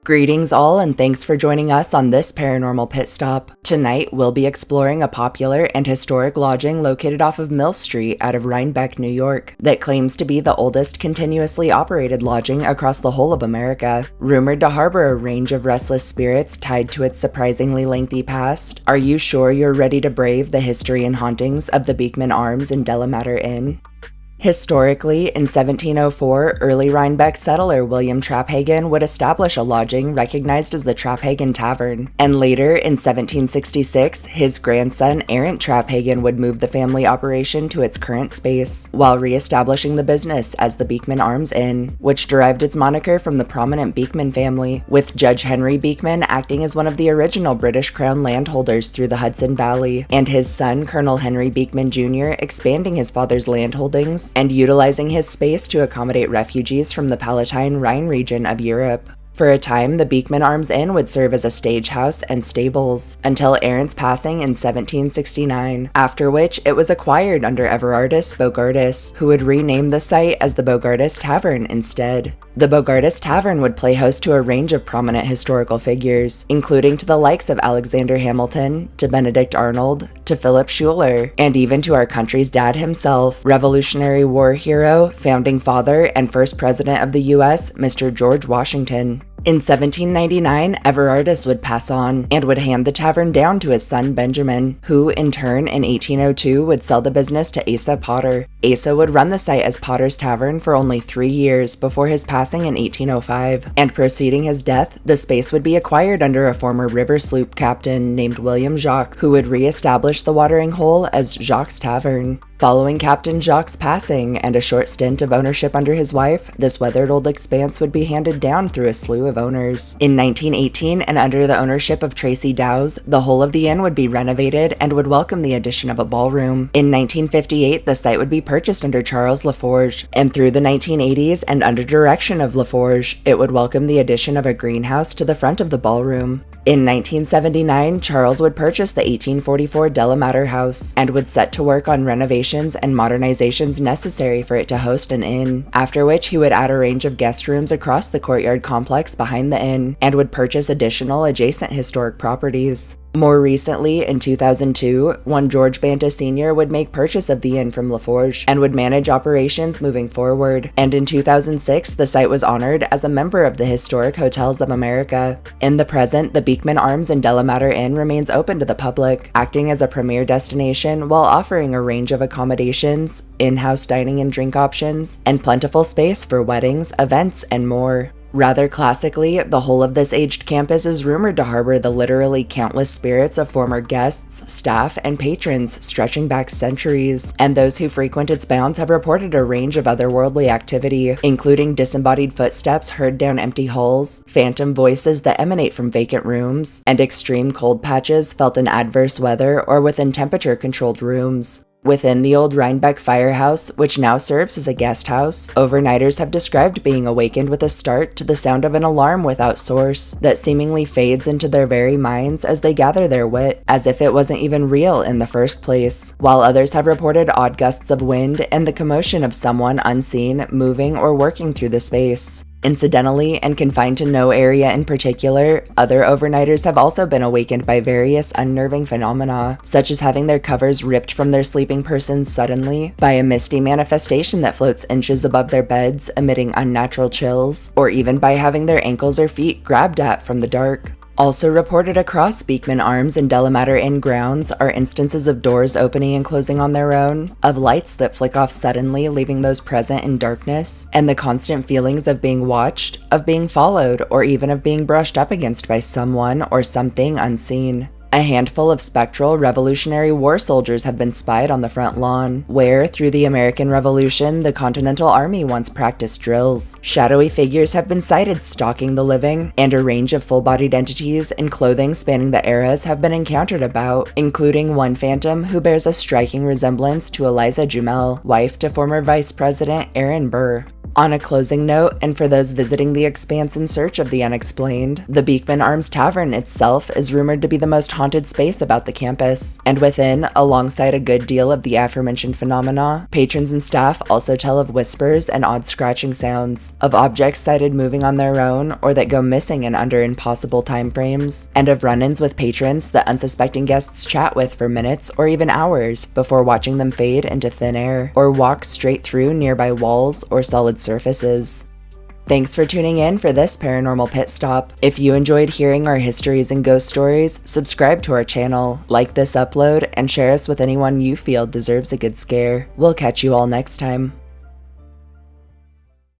Greetings all, and thanks for joining us on this paranormal pit stop. Tonight, we'll be exploring a popular and historic lodging located off of Mill Street out of Rhinebeck, New York, that claims to be the oldest continuously operated lodging across the whole of America. Rumored to harbor a range of restless spirits tied to its surprisingly lengthy past, are you sure you're ready to brave the history and hauntings of the Beekman Arms and Delamater Inn? Historically, in 1704, early Rhinebeck settler William Traphagen would establish a lodging recognized as the Traphagen Tavern, and later, in 1766, his grandson Arent Traphagen would move the family operation to its current space, while re-establishing the business as the Beekman Arms Inn, which derived its moniker from the prominent Beekman family, with Judge Henry Beekman acting as one of the original British Crown landholders through the Hudson Valley, and his son Colonel Henry Beekman Jr. expanding his father's landholdings and utilizing his space to accommodate refugees from the Palatine Rhine region of Europe. For a time, the Beekman Arms Inn would serve as a stagehouse and stables, until Arent's passing in 1769, after which it was acquired under Everardus Bogardus, who would rename the site as the Bogardus Tavern instead. The Bogardus Tavern would play host to a range of prominent historical figures, including to the likes of Alexander Hamilton, to Benedict Arnold, to Philip Schuyler, and even to our country's dad himself, Revolutionary War hero, founding father, and first president of the US, Mr. George Washington. In 1799, Everardus would pass on, and would hand the tavern down to his son Benjamin, who, in turn, in 1802 would sell the business to Asa Potter. Asa would run the site as Potter's Tavern for only 3 years before his passing in 1805, and preceding his death, the space would be acquired under a former river sloop captain named William Jacques, who would re-establish the watering hole as Jacques' Tavern. Following Captain Jacques' passing and a short stint of ownership under his wife, this weathered old expanse would be handed down through a slew of owners. In 1918, and under the ownership of Tracy Dowse, the whole of the inn would be renovated and would welcome the addition of a ballroom. In 1958, the site would be purchased under Charles Laforge, and through the 1980s and under direction of Laforge, it would welcome the addition of a greenhouse to the front of the ballroom. In 1979, Charles would purchase the 1844 Delamater house, and would set to work on renovations and modernizations necessary for it to host an inn, after which he would add a range of guest rooms across the courtyard complex behind the inn, and would purchase additional adjacent historic properties. More recently, in 2002, one George Banta Sr. would make purchase of the inn from Laforge and would manage operations moving forward, and in 2006, the site was honored as a member of the Historic Hotels of America. In the present, the Beekman Arms and Delamater Inn remains open to the public, acting as a premier destination while offering a range of accommodations, in-house dining and drink options, and plentiful space for weddings, events, and more. Rather classically, the whole of this aged campus is rumored to harbor the literally countless spirits of former guests, staff, and patrons stretching back centuries, and those who frequent its bounds have reported a range of otherworldly activity, including disembodied footsteps heard down empty halls, phantom voices that emanate from vacant rooms, and extreme cold patches felt in adverse weather or within temperature-controlled rooms. Within the old Rhinebeck firehouse, which now serves as a guest house, overnighters have described being awakened with a start to the sound of an alarm without source that seemingly fades into their very minds as they gather their wit, as if it wasn't even real in the first place, while others have reported odd gusts of wind and the commotion of someone unseen moving or working through the space. Incidentally, and confined to no area in particular, other overnighters have also been awakened by various unnerving phenomena, such as having their covers ripped from their sleeping persons suddenly, by a misty manifestation that floats inches above their beds, emitting unnatural chills, or even by having their ankles or feet grabbed at from the dark. Also reported across Beekman Arms and Delamater Inn grounds are instances of doors opening and closing on their own, of lights that flick off suddenly leaving those present in darkness, and the constant feelings of being watched, of being followed, or even of being brushed up against by someone or something unseen. A handful of spectral Revolutionary War soldiers have been spied on the front lawn, where, through the American Revolution, the Continental Army once practiced drills. Shadowy figures have been sighted stalking the living, and a range of full-bodied entities in clothing spanning the eras have been encountered about, including one phantom who bears a striking resemblance to Eliza Jumel, wife to former Vice President Aaron Burr. On a closing note, and for those visiting the expanse in search of the unexplained, the Beekman Arms Tavern itself is rumored to be the most haunted space about the campus. And within, alongside a good deal of the aforementioned phenomena, patrons and staff also tell of whispers and odd scratching sounds, of objects sighted moving on their own or that go missing in under impossible time frames, and of run-ins with patrons that unsuspecting guests chat with for minutes or even hours before watching them fade into thin air, or walk straight through nearby walls or solid surfaces. Thanks for tuning in for this Paranormal Pit Stop. If you enjoyed hearing our histories and ghost stories, subscribe to our channel, like this upload, and share us with anyone you feel deserves a good scare. We'll catch you all next time.